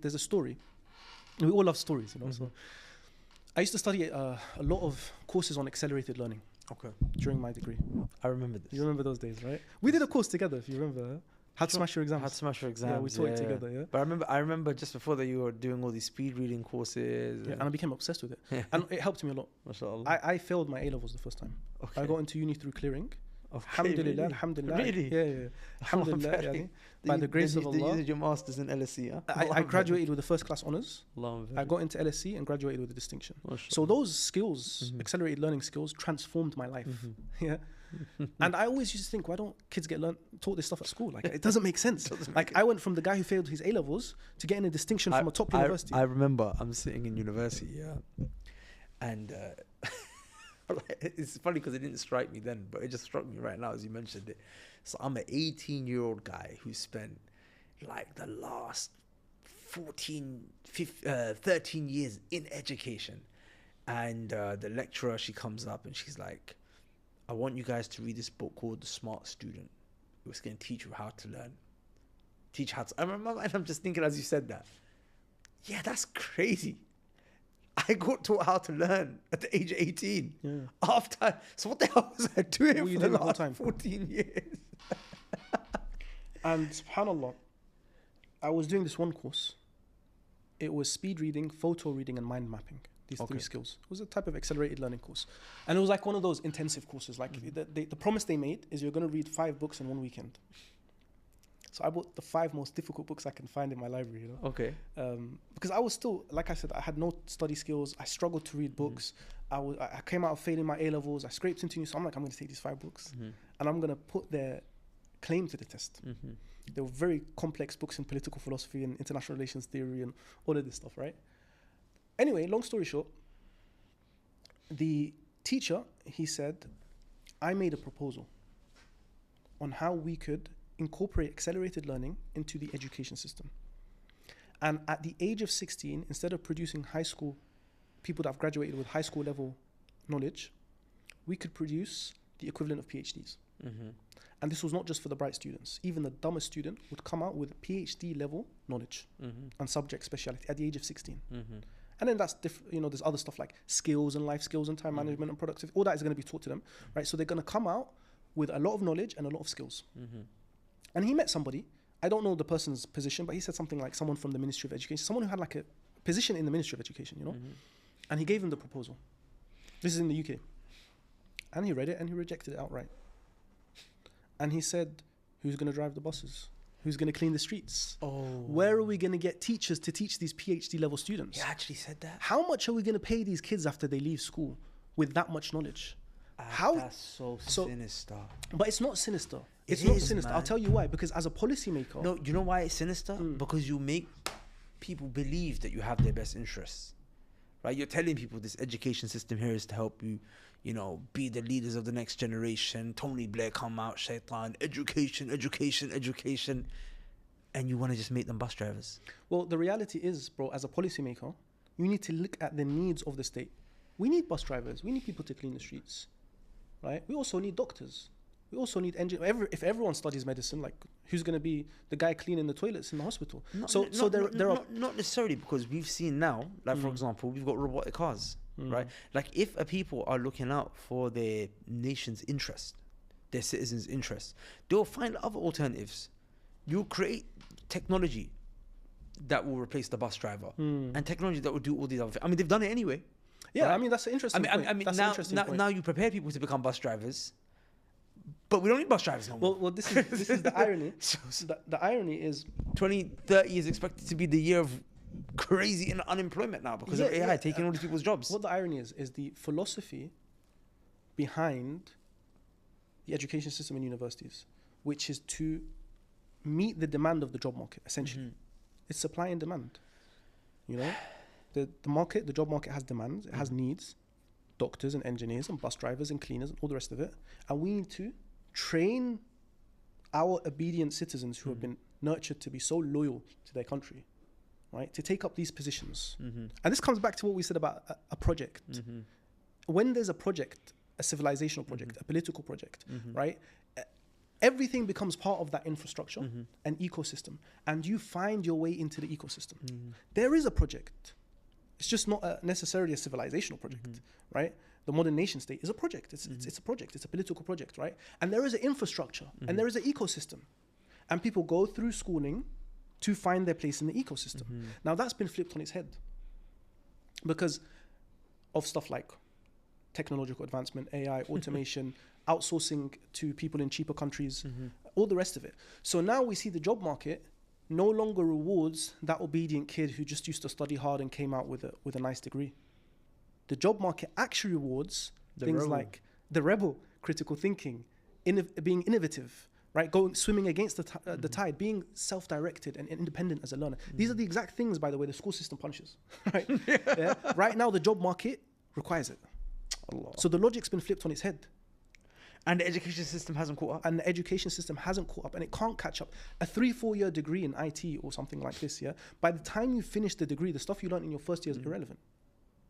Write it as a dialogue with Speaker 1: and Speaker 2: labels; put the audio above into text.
Speaker 1: There's a story. We all love stories, you know. So I used to study a lot of courses on accelerated learning.
Speaker 2: Okay.
Speaker 1: During my degree.
Speaker 2: I remember this.
Speaker 1: You remember those days, right? We did a course together, if you remember. How to smash your exams.
Speaker 2: How to smash your exams.
Speaker 1: Yeah, we taught it together, yeah.
Speaker 2: But I remember just before that you were doing all these speed reading courses.
Speaker 1: Yeah, and I became obsessed with it. And it helped me a lot.
Speaker 2: MashaAllah.
Speaker 1: I failed my A-levels the first time.
Speaker 2: Okay.
Speaker 1: I got into uni through clearing.
Speaker 2: Okay,
Speaker 1: Alhamdulillah,
Speaker 2: really?
Speaker 1: alhamdulillah.
Speaker 2: Really?
Speaker 1: Yeah. Alhamdulillah. Yani, by the grace of Allah.
Speaker 2: You did your masters in LSE, huh?
Speaker 1: I graduated with the first class honours.
Speaker 2: Allah,
Speaker 1: I got into LSE and graduated with a distinction. So those skills, accelerated learning skills, transformed my life. Yeah. And I always used to think, why don't kids get taught this stuff at school? Like, it doesn't make sense. Like, I went from the guy who failed his A-levels to getting a distinction from a top university.
Speaker 2: I remember I'm sitting in university, yeah, and it's funny because it didn't strike me then, but it just struck me right now as you mentioned it. So I'm an 18-year-old guy who spent like the last 13 years in education. And the lecturer, she comes up and she's like, I want you guys to read this book called The Smart Student. It was going to teach you how to learn. Teach how to... I remember, and I'm just thinking as you said that, yeah, that's crazy. I got taught how to learn at the age of 18. Yeah. After, so what the hell was I doing for the last 14 years?
Speaker 1: And subhanAllah, I was doing this one course. It was speed reading, photo reading, and mind mapping. These three skills. It was a type of accelerated learning course. And it was like one of those intensive courses. Like the promise they made is you're going to read 5 books in one weekend. So I bought the 5 most difficult books I can find in my library, you know?
Speaker 2: Okay.
Speaker 1: Because I was still, like I said, I had no study skills. I struggled to read books. I came out of failing my A-levels. I scraped into uni. So I'm like, I'm going to take these 5 books and I'm going to put their claim to the test. They were very complex books in political philosophy and international relations theory and all of this stuff, right? Anyway, long story short, the teacher, he said, I made a proposal on how we could incorporate accelerated learning into the education system. And at the age of 16, instead of producing high school, people that have graduated with high school level knowledge, we could produce the equivalent of PhDs. And this was not just for the bright students. Even the dumbest student would come out with PhD level knowledge and subject speciality at the age of 16. And then that's different, you know, there's other stuff like skills and life skills and time management and productivity. All that is going to be taught to them, right? So they're going to come out with a lot of knowledge and a lot of skills. And he met somebody, I don't know the person's position, but he said something like someone from the Ministry of Education, someone who had like a position in the Ministry of Education, you know? And he gave him the proposal. This is in the UK. And he read it and he rejected it outright. And he said, who's going to drive the buses? Who's going to clean the streets? Where are we going to get teachers to teach these PhD level students?
Speaker 2: He actually said that?
Speaker 1: How much are we going to pay these kids after they leave school with that much knowledge?
Speaker 2: That's so sinister.
Speaker 1: But it's not sinister. It's not sinister. Man. I'll tell you why. Because as a policymaker...
Speaker 2: No, you know why it's sinister? Because you make people believe that you have their best interests. Right? You're telling people this education system here is to help you, you know, be the leaders of the next generation. Tony Blair come out, shaitan, education. And you want to just make them bus drivers.
Speaker 1: Well, the reality is, bro, as a policymaker, you need to look at the needs of the state. We need bus drivers. We need people to clean the streets. Right? We also need doctors. We also need engineers. If everyone studies medicine, like who's going to be the guy cleaning the toilets in the hospital?
Speaker 2: Not necessarily, because we've seen now, like for example, we've got robotic cars, right? Like if a people are looking out for their nation's interest, their citizens' interest, they'll find other alternatives. You'll create technology that will replace the bus driver and technology that will do all these other things. I mean, they've done it anyway.
Speaker 1: Yeah, right? I mean, that's an interesting point.
Speaker 2: I mean, now you prepare people to become bus drivers, but we don't need bus drivers no more.
Speaker 1: Well, this is the irony. The irony is
Speaker 2: 2030 is expected to be the year of crazy unemployment now because of AI taking all these people's jobs.
Speaker 1: What the irony is the philosophy behind the education system in universities, which is to meet the demand of the job market, essentially. It's supply and demand. You know? The job market has demands, it has needs, doctors and engineers and bus drivers and cleaners and all the rest of it. And we need to train our obedient citizens who have been nurtured to be so loyal to their country, right? To take up these positions. And this comes back to what we said about a project. When there's a project, a civilizational project, a political project, right? everything becomes part of that infrastructure and ecosystem, and you find your way into the ecosystem. There is a project. It's just not necessarily a civilizational project, right? The modern nation state is a project. It's a project. It's a political project, right? And there is an infrastructure and there is an ecosystem, and people go through schooling to find their place in the ecosystem. Now that's been flipped on its head because of stuff like technological advancement, AI, automation, outsourcing to people in cheaper countries, all the rest of it. So now we see the job market no longer rewards that obedient kid who just used to study hard and came out with a nice degree. The job market actually rewards things like the rebel, critical thinking, being innovative, right? Going swimming against the tide, being self-directed and independent as a learner. These are the exact things, by the way, the school system punches, right? Yeah? Right now, the job market requires it. Allah. So the logic's been flipped on its head.
Speaker 2: And the education system hasn't caught up.
Speaker 1: And the education system hasn't caught up, and it can't catch up. A 3-4 year degree in IT or something like this, yeah, by the time you finish the degree, the stuff you learned in your first year is irrelevant.